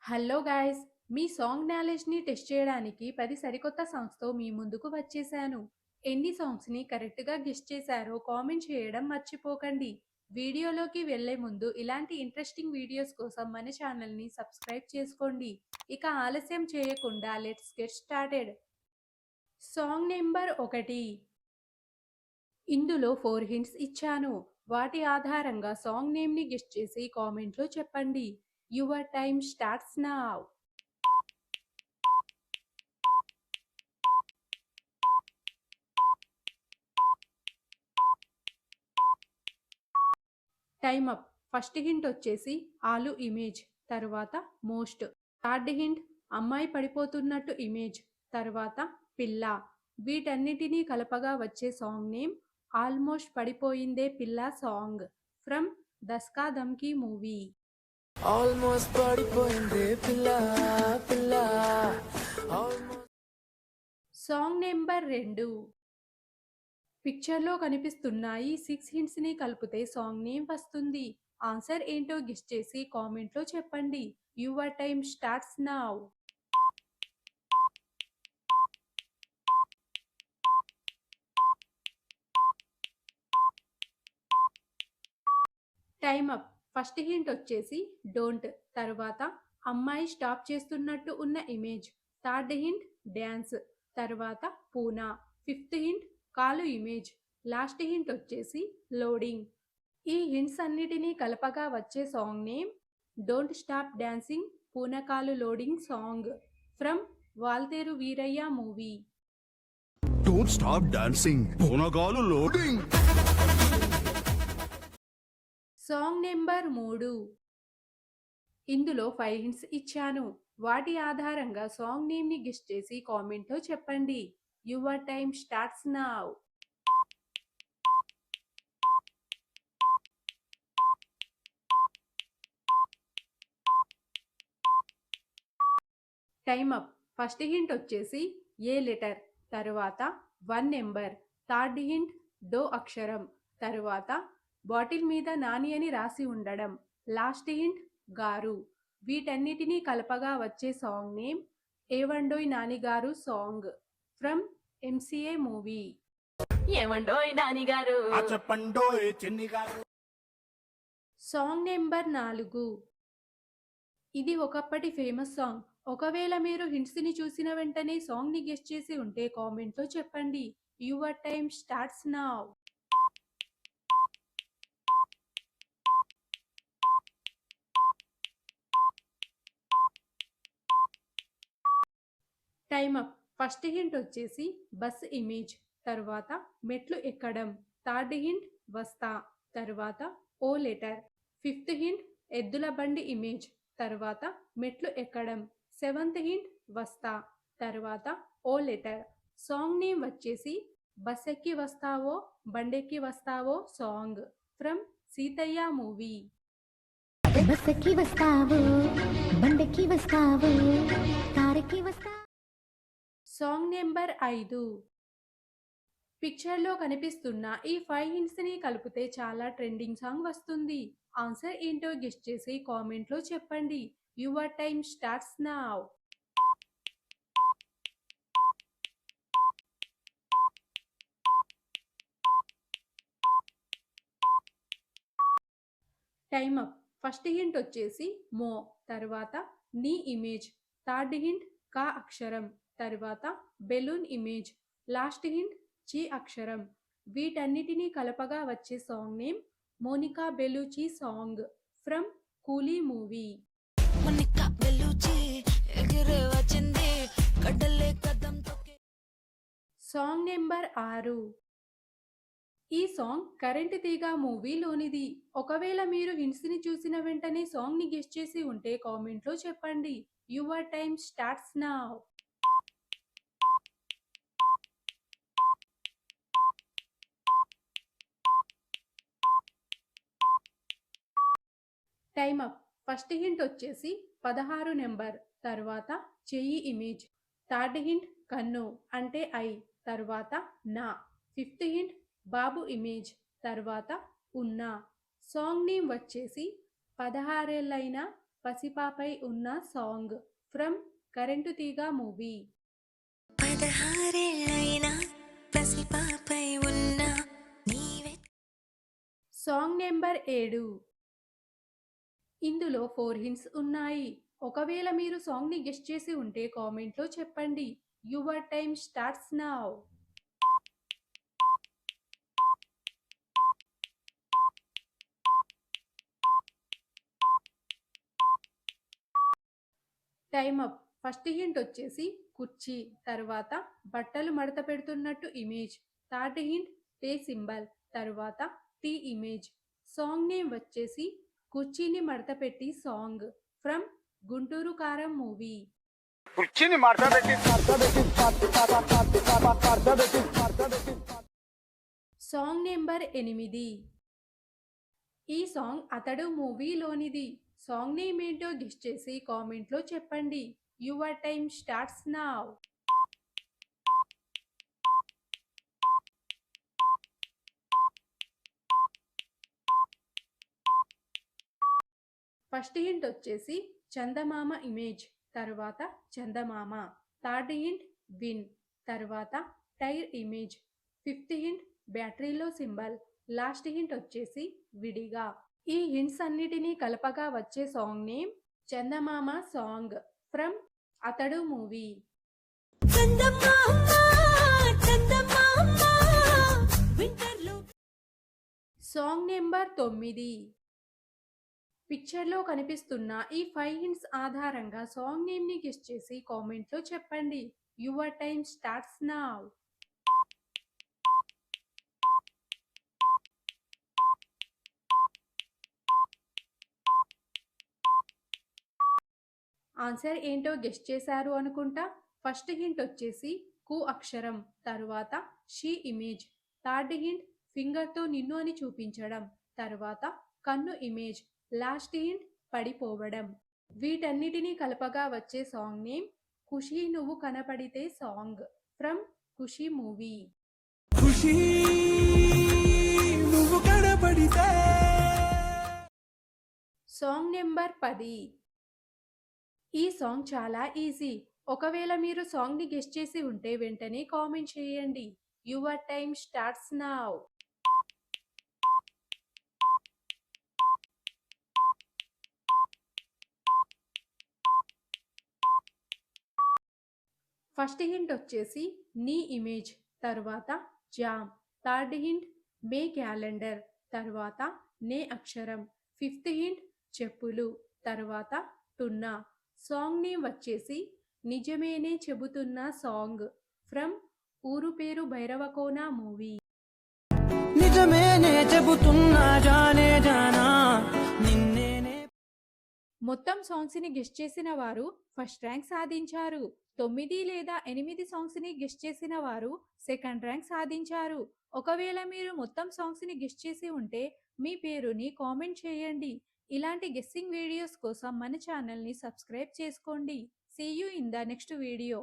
Hello guys! మీ song నాలెడ్జ్‌ని test చేయడానికి 10 సరికొత్త సాంగ్స్‌తో మీ ముందుకు వచ్చేసాను. ఎన్ని సాంగ్స్‌ని కరెక్ట్‌గా గెస్ చేశారో కామెంట్ చేయడం మర్చిపోకండి. వీడియోలోకి వెళ్ళే ముందు ఇలాంటి ఇంట్రెస్టింగ్ వీడియోస్ కోసం మన ఛానల్‌ని సబ్స్క్రైబ్ చేసుకోండి. ఇక ఆలస్యం చేయకుండా let's get started. Song number 1. ఇందులో 4 హింట్స్ ఇచ్చాను. వాటి ఆధారంగా సాంగ్ నేమ్‌ని గెస్ చేసి కామెంట్‌లో చెప్పండి. Your time starts now. Time up. First hint వచ్చేసి ఆలు ఇమేజ్, తర్వాత మోస్ట్. థర్డ్ హింట్ అమ్మాయి పడిపోతున్నట్టు ఇమేజ్, తర్వాత పిల్ల. వీటన్నిటినీ కలపగా వచ్చే సాంగ్ నేమ్ ఆల్మోస్ట్ పడిపోయిందే పిల్ల సాంగ్ ఫ్రమ్ దస్కా దమ్కి మూవీ. ఆల్మోస్ట్ పడిపోయింది పిల్ల పిల్ల. Song number 2. పిక్చర్లో కనిపిస్తున్నాయి 6 హింట్స్ని కలిపితే సాంగ్ నేమ్ వస్తుంది. ఆన్సర్ ఏంటో గెస్ చేసి కామెంట్లో చెప్పండి. Your time starts now. Time up. First hint వచ్చేసి డోంట్, తర్వాత అమ్మాయి స్టాప్ చేస్తున్నట్టు ఉన్న ఇమేజ్. థర్డ్ హింట్ డ్యాన్స్, తర్వాత పూనా. ఫిఫ్త్ హింట్ కాలు ఇమేజ్. లాస్ట్ హింట్ వచ్చేసి లోడింగ్. ఈ హింట్స్ అన్నిటినీ కలపగా వచ్చే song name don't stop dancing పూనకాలు loading song from Waltair Veerayya movie. Don't stop dancing. పూనగాలు లోడింగ్. Song number 3. ఇందులో 5 హింట్స్ ఇచ్చాను. వాటి ఆధారంగా సాంగ్ నేమ్‌ని గెస్ చేసి కామెంట్‌లో చెప్పండి. Your time starts now. Time up. First hint వచ్చేసి ఏ లెటర్, తరువాత 1 నెంబర్. థర్డ్ హింట్ డో అక్షరం, తరువాత బాటిల్ మీద నాని అని రాసి ఉండడం. లాస్ట్ హింట్ గారు. వీటన్నిటినీ కలపగా వచ్చే సాంగ్ నేమ్ ఏవండోయ్ నానిగారు సాంగ్ ఫ్రమ్ ఎంసీఏ మూవీ. ఏమండోయ్ నానిగారు చెప్పండోయ్ చిన్ని గారు. Song number 4. ఇది ఒకప్పటి ఫేమస్ సాంగ్. ఒకవేళ మీరు హింట్స్ని చూసిన వెంటనే సాంగ్ని గెస్ట్ చేసి ఉంటే కామెంట్లో చెప్పండి. Your time starts now. Time up. First hint వచ్చేసి బస్ ఇమేజ్, తర్వాత మెట్లు ఎక్కడం. థర్డ్ హింట్ వస్తా, తర్వాత ఓ లెటర్. ఫిఫ్త్ హింట్ ఎద్దుల బండి ఇమేజ్, తర్వాత మెట్లు ఎక్కడం. సెవెంత్ హింట్ వస్తా, తర్వాత ఓ లెటర్. సాంగ్ నేమ్ వచ్చేసి బస్ ఎక్కి వస్తావో బండెక్కి వస్తావో సాంగ్ ఫ్రమ్ సీతయ్య మూవీ. బస్సెక్కి వస్తావు బండెక్కి వస్తావు కారెక్కి వస్తావు. Song number 5. పిక్చర్లో కనిపిస్తున్న ఈ 5 హింట్స్ని కలిపితే చాలా ట్రెండింగ్ సాంగ్ వస్తుంది. ఆన్సర్ ఏంటో గెస్ చేసి కామెంట్లో చెప్పండి. Your time starts now. Time up. First hint వచ్చేసి మో, తర్వాత నీ ఇమేజ్. థర్డ్ హింట్ కా అక్షరం, తర్వాత బెలూన్ ఇమేజ్. లాస్ట్ హింట్ చి అక్షరం. వీటన్నిటినీ కలపగా వచ్చే song name Monica Bellucci song from Coolie movie. Monica Bellucci ఎగిరే వచ్చింది కడలే కదం తొక్కే. Song number 6. ఈ సాంగ్ కరెంట్ తీగ మూవీలోనిది. ఒకవేళ మీరు హింట్స్ని చూసిన వెంటనే సాంగ్ని గెస్ చేసి ఉంటే కామెంట్లో చెప్పండి. Your time starts now. Time up. First hint వచ్చేసి 16 నెంబర్, తర్వాత చెయ్యి ఇమేజ్. థర్డ్ హింట్ కన్ను అంటే ఐ, తర్వాత నా. ఫిఫ్త్ హింట్ బాబు ఇమేజ్, తర్వాత ఉన్నా. సాంగ్ నేమ్ వచ్చేసి 16 ఏళ్ళైనా పసిపాపై ఉన్న సాంగ్ ఫ్రమ్ కరెంటు తీగ మూవీ. 16 పసిపాపై ఉన్న నీవే. Song number 7. ఇందులో 4 హింట్స్ ఉన్నాయి. ఒకవేళ మీరు సాంగ్ని గెస్ట్ చేసి ఉంటే కామెంట్లో చెప్పండి. Your time starts now. Time up. First hint వచ్చేసి కుర్చీ, తర్వాత బట్టలు మడత పెడుతున్నట్టు ఇమేజ్. థర్డ్ హింట్ టే సింబల్, తర్వాత టీ ఇమేజ్. సాంగ్ నేమ్ వచ్చేసి కుర్చీని మడత పెట్టి సాంగ్ ఫ్రమ్ గుంటూరు కారం మూవీ. Song number 8. ఈ సాంగ్ అతడు మూవీలోనిది. సాంగ్ నేమ్ ఏంటో గెస్ట్ చేసి కామెంట్లో చెప్పండి. Your time starts now. First hint వచ్చేసి చందమామ ఇమేజ్, తర్వాత చందమామ. థర్డ్ హింట్ విన్, తర్వాత టైర్ ఇమేజ్. ఫిఫ్త్ హింట్ బ్యాటరీలో సింబల్. లాస్ట్ హింట్ వచ్చేసి విడిగా. ఈ హింట్స్ అన్నిటినీ కలపగా వచ్చే song name Chandamama song from Athadu movie. Song number 9. పిక్చర్లో కనిపిస్తున్న ఈ 5 హింట్స్ ఆధారంగా సాంగ్ నేమ్ని గెస్ట్ చేసి కామెంట్లో చెప్పండి. Your time starts now. Answer ఏంటో గెస్ట్ చేశారు అనుకుంటా. ఫస్ట్ హింట్ వచ్చేసి కు అక్షరం, తర్వాత షీ ఇమేజ్. థర్డ్ హింట్ ఫింగర్తో నిన్ను అని చూపించడం, తర్వాత కన్ను ఇమేజ్. లాస్ట్ హింట్ పడిపోవడం. వీటన్నిటినీ కలపగా వచ్చే సాంగ్ నేమ్ ఖుషీ నువ్వు కనపడితే song from Khushi movie. Song number 10. ఈ సాంగ్ చాలా ఈజీ. ఒకవేళ మీరు సాంగ్ని గెస్ట్ చేసి ఉంటే వెంటనే కామెంట్ చేయండి. Your time starts now. First hint వచ్చేసి నీ ఇమేజ్, తర్వాత జామ్. థర్డ్ హింట్ మే క్యాలెండర్, తర్వాత నే అక్షరం. ఫిఫ్త్ హింట్ చెప్పులు, తర్వాత టున్నా. సాంగ్ నేమ్ వచ్చేసి నిజమేనే చెబుతున్న సాంగ్ ఫ్రమ్ ఊరు పేరు భైరవకోన మూవీ. నిజమేనే చెబుతున్నా జానే జానా నిన్నేనే. మొత్తం సాంగ్స్ని గెస్ట్ చేసిన వారు ఫస్ట్ ర్యాంక్ సాధించారు. 9 లేదా 8 సాంగ్స్ని గెస్ట్ చేసిన వారు సెకండ్ ర్యాంక్ సాధించారు. ఒకవేళ మీరు మొత్తం సాంగ్స్ని గెస్ట్ చేసి ఉంటే మీ పేరుని కామెంట్ చేయండి. ఇలాంటి గెస్సింగ్ వీడియోస్ కోసం మన ఛానల్ని సబ్స్క్రైబ్ చేసుకోండి. See you in the next video.